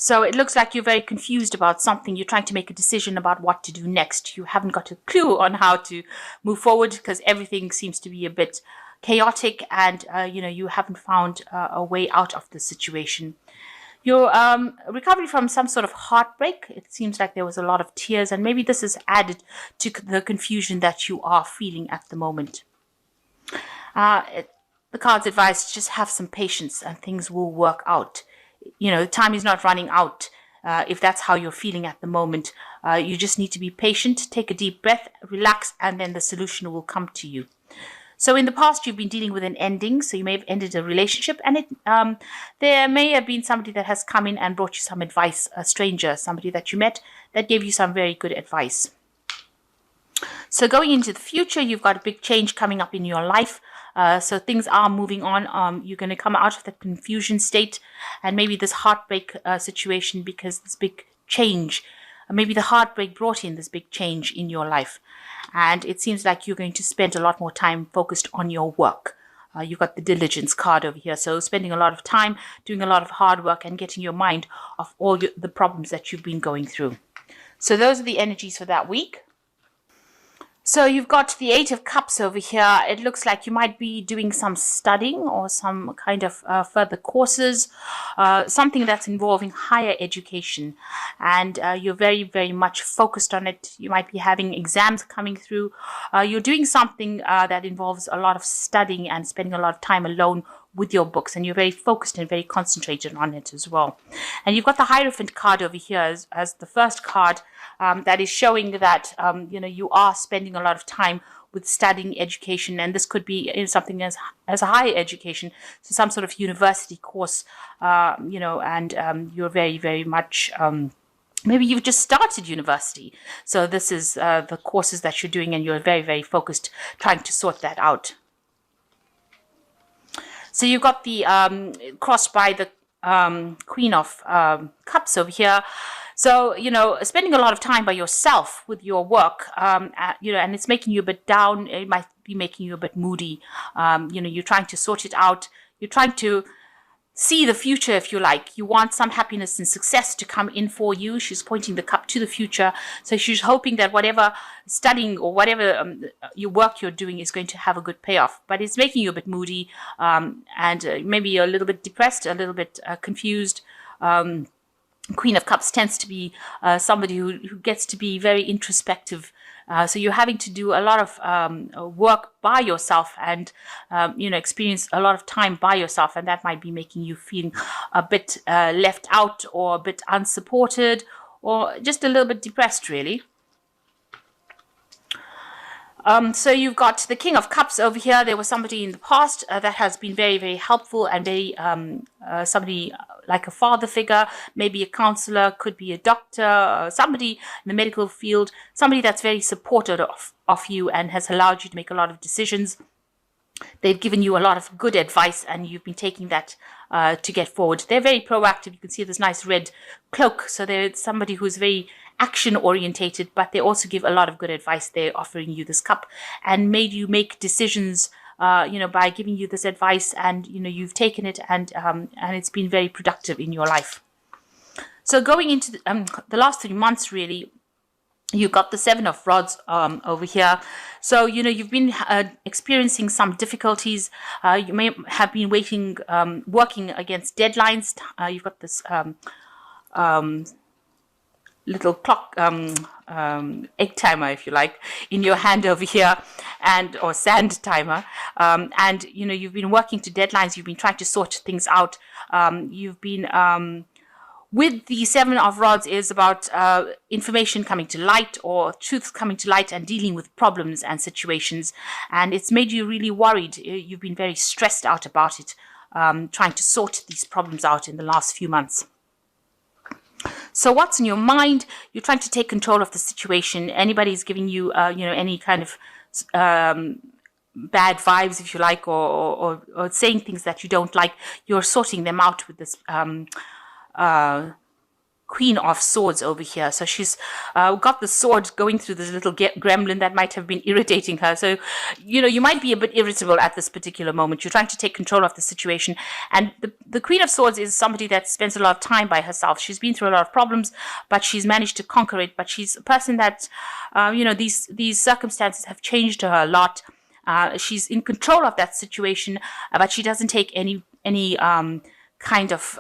So it looks like you're very confused about something. You're trying to make a decision about what to do next. You haven't got a clue on how to move forward because everything seems to be a bit chaotic, and you haven't found a way out of the situation. You're recovering from some sort of heartbreak. It seems like there was a lot of tears, and maybe this is added to the confusion that you are feeling at the moment. The cards advise just have some patience and things will work out. Time is not running out. If that's how you're feeling at the moment, you just need to be patient, take a deep breath, relax, and then the solution will come to you. So in the past, you've been dealing with an ending. So you may have ended a relationship, and there may have been somebody that has come in and brought you some advice, a stranger, somebody that you met that gave you some very good advice. So going into the future, you've got a big change coming up in your life. So things are moving on. You're going to come out of that confusion state and maybe this heartbreak situation, because this big change, maybe the heartbreak brought in this big change in your life. And it seems like you're going to spend a lot more time focused on your work. You've got the diligence card over here. So spending a lot of time doing a lot of hard work and getting your mind off all the problems that you've been going through. So those are the energies for that week. So you've got the Eight of Cups over here. It looks like you might be doing some studying or some kind of further courses, something that's involving higher education. And you're very, very much focused on it. You might be having exams coming through. You're doing something that involves a lot of studying and spending a lot of time alone with your books, and you're very focused and very concentrated on it as well. And you've got the Hierophant card over here as the first card that is showing that you are spending a lot of time with studying education, and this could be in something as a higher education, so some sort of university course, and you're very, very much maybe you've just started university. So this is the courses that you're doing, and you're very, very focused trying to sort that out. So you've got the crossed by the Queen of Cups over here. So, spending a lot of time by yourself with your work, and it's making you a bit down. It might be making you a bit moody. You're trying to sort it out. You're trying to see the future, if you like. You want some happiness and success to come in for you. She's pointing the cup to the future. So she's hoping that whatever studying or whatever your work you're doing is going to have a good payoff. But it's making you a bit moody, and maybe a little bit depressed, a little bit confused. Queen of Cups tends to be somebody who gets to be very introspective. So you're having to do a lot of work by yourself and, experience a lot of time by yourself. And that might be making you feel a bit left out or a bit unsupported or just a little bit depressed, really. So you've got the King of Cups over here. There was somebody in the past that has been very, very helpful and very somebody like a father figure, maybe a counselor, could be a doctor, somebody in the medical field, somebody that's very supportive of you and has allowed you to make a lot of decisions. They've given you a lot of good advice and you've been taking that to get forward. They're very proactive. You can see this nice red cloak. So they're somebody who's very action orientated, but they also give a lot of good advice. They're offering you this cup and made you make decisions by giving you this advice, and you've taken it, and it's been very productive in your life. So going into the last 3 months, really, you've got the Seven of Rods over here. So you've been experiencing some difficulties. You may have been working against deadlines. You've got this little clock, egg timer, if you like, in your hand over here, or sand timer, and you've been working to deadlines. You've been trying to sort things out. You've been with the Seven of Rods is about information coming to light or truth coming to light and dealing with problems and situations, and it's made you really worried. You've been very stressed out about it, trying to sort these problems out in the last few months. So what's in your mind? You're trying to take control of the situation. Anybody's giving you, any kind of bad vibes, if you like, or saying things that you don't like. You're sorting them out with this Queen of Swords over here. So she's got the sword going through this little gremlin that might have been irritating her. So, you might be a bit irritable at this particular moment. You're trying to take control of the situation. And the Queen of Swords is somebody that spends a lot of time by herself. She's been through a lot of problems, but she's managed to conquer it. But she's a person that, these circumstances have changed her a lot. She's in control of that situation, but she doesn't take any kind of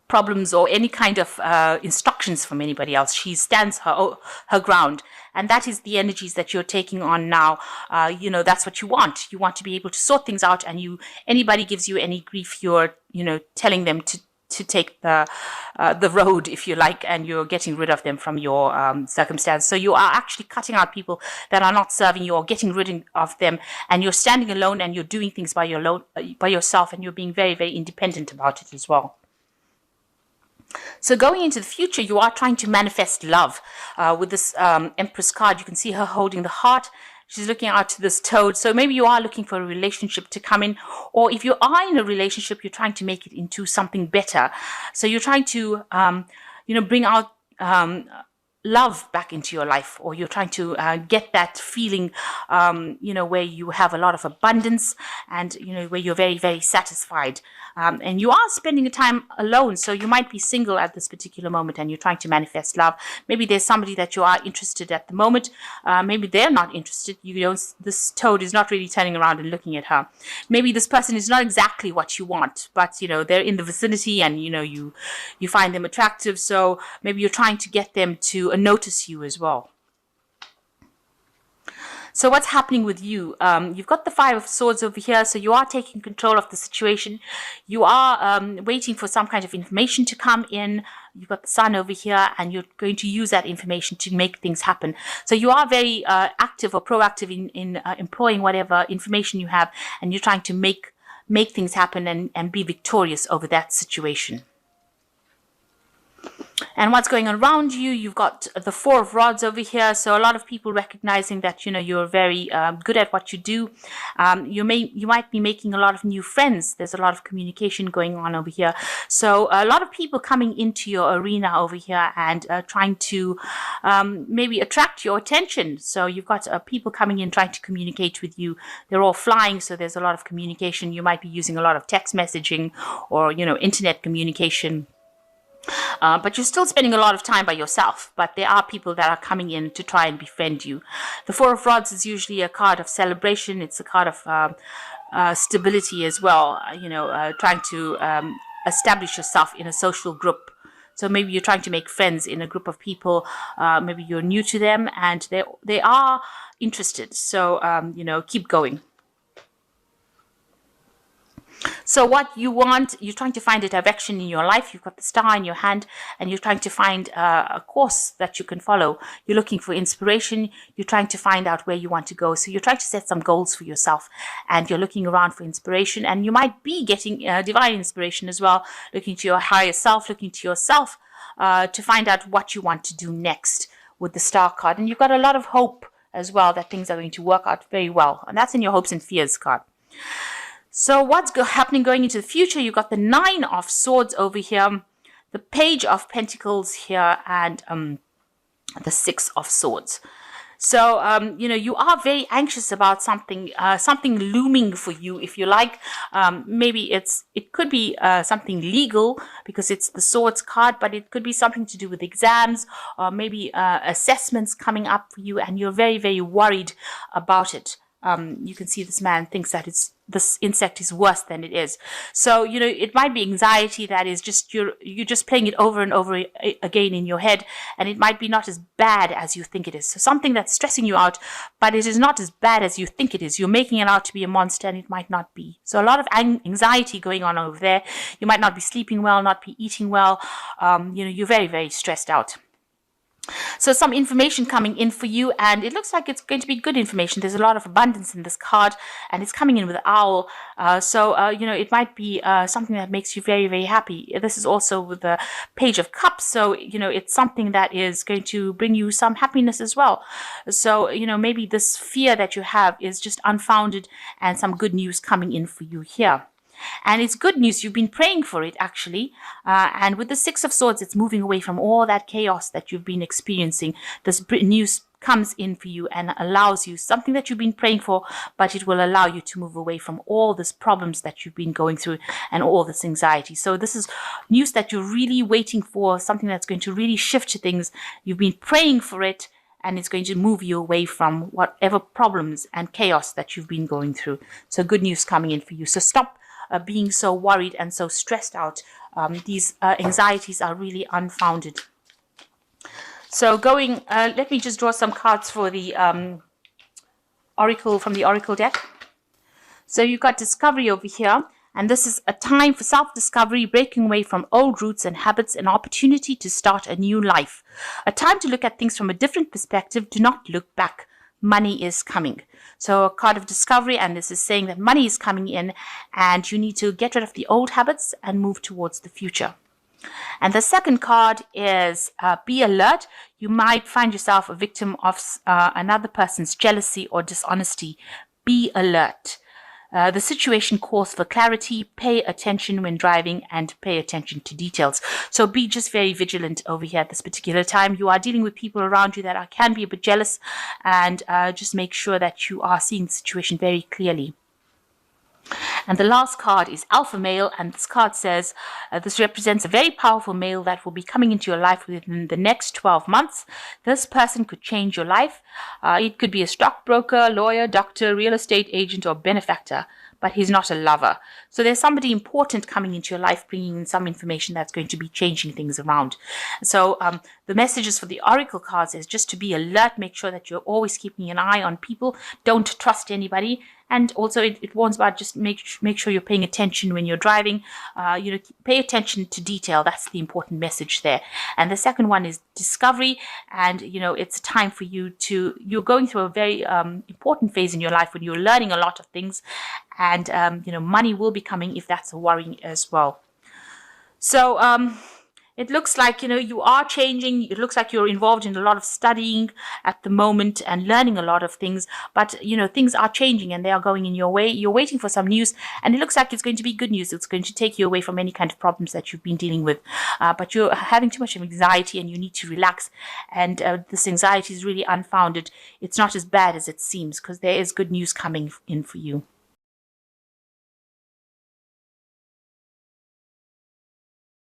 problems or any kind of instructions from anybody else. She stands her ground, and that is the energies that you're taking on now. That's what you want. You want to be able to sort things out, and anybody gives you any grief, you're telling them to take the road, if you like, and you're getting rid of them from your circumstance. So you are actually cutting out people that are not serving you, or getting rid of them, and you're standing alone, and you're doing things by yourself, and you're being very, very independent about it as well. So going into the future, you are trying to manifest love. With this Empress card, you can see her holding the heart. She's looking out to this toad. So maybe you are looking for a relationship to come in, or if you are in a relationship, you're trying to make it into something better. So you're trying to, bring out love back into your life, or you're trying to get that feeling, where you have a lot of abundance, and, where you're very, very satisfied. And you are spending the time alone, so you might be single at this particular moment, and you're trying to manifest love. Maybe there's somebody that you are interested at the moment. Maybe they're not interested. This toad is not really turning around and looking at her. Maybe this person is not exactly what you want, but they're in the vicinity, and you find them attractive. So maybe you're trying to get them to notice you as well. So what's happening with you? You've got the Five of Swords over here, so you are taking control of the situation. You are waiting for some kind of information to come in. You've got the Sun over here, and you're going to use that information to make things happen. So you are very active or proactive in employing whatever information you have, and you're trying to make things happen and be victorious over that situation. And what's going on around you? You've got the Four of Rods over here. So a lot of people recognizing that, you're very good at what you do. You might be making a lot of new friends. There's a lot of communication going on over here. So a lot of people coming into your arena over here and trying to maybe attract your attention. So you've got people coming in trying to communicate with you. They're all flying, so there's a lot of communication. You might be using a lot of text messaging or, internet communication. But you're still spending a lot of time by yourself. But there are people that are coming in to try and befriend you. The Four of Rods is usually a card of celebration. It's a card of stability as well. Trying to establish yourself in a social group. So maybe you're trying to make friends in a group of people. Maybe you're new to them, and they are interested. So keep going. So what you want, you're trying to find a direction in your life. You've got the star in your hand, and you're trying to find a course that you can follow. You're looking for inspiration. You're trying to find out where you want to go. So you're trying to set some goals for yourself, and you're looking around for inspiration. And you might be getting divine inspiration as well, looking to your higher self, looking to yourself to find out what you want to do next with the star card. And you've got a lot of hope as well that things are going to work out very well. And that's in your hopes and fears card. So what's happening going into the future? You've got the Nine of Swords over here, the Page of Pentacles here, and the Six of Swords. So, you are very anxious about something looming for you, if you like. Maybe it could be something legal because it's the Swords card, but it could be something to do with exams or maybe assessments coming up for you, and you're very, very worried about it. You can see this man thinks that this insect is worse than it is. So, it might be anxiety that is just, you're just playing it over and over again in your head, and it might be not as bad as you think it is. So something that's stressing you out, but it is not as bad as you think it is. You're making it out to be a monster, and it might not be. So a lot of anxiety going on over there. You might not be sleeping well, not be eating well. You're very, very stressed out. So some information coming in for you, and it looks like it's going to be good information. There's a lot of abundance in this card, and it's coming in with an owl. It might be something that makes you very, very happy. This is also with the Page of Cups, so it's something that is going to bring you some happiness as well. So maybe this fear that you have is just unfounded, and some good news coming in for you here. And it's good news. You've been praying for it, actually. And with the Six of Swords, it's moving away from all that chaos that you've been experiencing. This news comes in for you and allows you something that you've been praying for, but it will allow you to move away from all these problems that you've been going through and all this anxiety. So this is news that you're really waiting for, something that's going to really shift things. You've been praying for it, and it's going to move you away from whatever problems and chaos that you've been going through. So good news coming in for you. So stop being so worried and so stressed out. These anxieties are really unfounded. So let me just draw some cards for the oracle, from the oracle deck. So you've got discovery over here, and this is a time for self-discovery, breaking away from old roots and habits, an opportunity to start a new life. A time to look at things from a different perspective. Do not look back. Money is coming. So a card of discovery, and this is saying that money is coming in, and you need to get rid of the old habits and move towards the future. And the second card is be alert. You might find yourself a victim of another person's jealousy or dishonesty. Be alert. The situation calls for clarity. Pay attention when driving and pay attention to details. So be just very vigilant over here at this particular time. You are dealing with people around you that can be a bit jealous, and just make sure that you are seeing the situation very clearly. And the last card is Alpha Male, and this card says this represents a very powerful male that will be coming into your life within the next 12 months. This person could change your life. It could be a stockbroker, lawyer, doctor, real estate agent, or benefactor, but he's not a lover. So there's somebody important coming into your life, bringing in some information that's going to be changing things around. So the messages for the oracle cards is just to be alert, make sure that you're always keeping an eye on people, don't trust anybody. And also it warns about just make sure you're paying attention when you're driving. Pay attention to detail. That's the important message there. And the second one is discovery. And, it's a time for you're going through a very important phase in your life when you're learning a lot of things. And, money will be coming if that's a worry as well. So, it looks like, you are changing. It looks like you're involved in a lot of studying at the moment and learning a lot of things. But, things are changing and they are going in your way. You're waiting for some news, and it looks like it's going to be good news. It's going to take you away from any kind of problems that you've been dealing with. But you're having too much of anxiety and you need to relax. And this anxiety is really unfounded. It's not as bad as it seems, because there is good news coming in for you.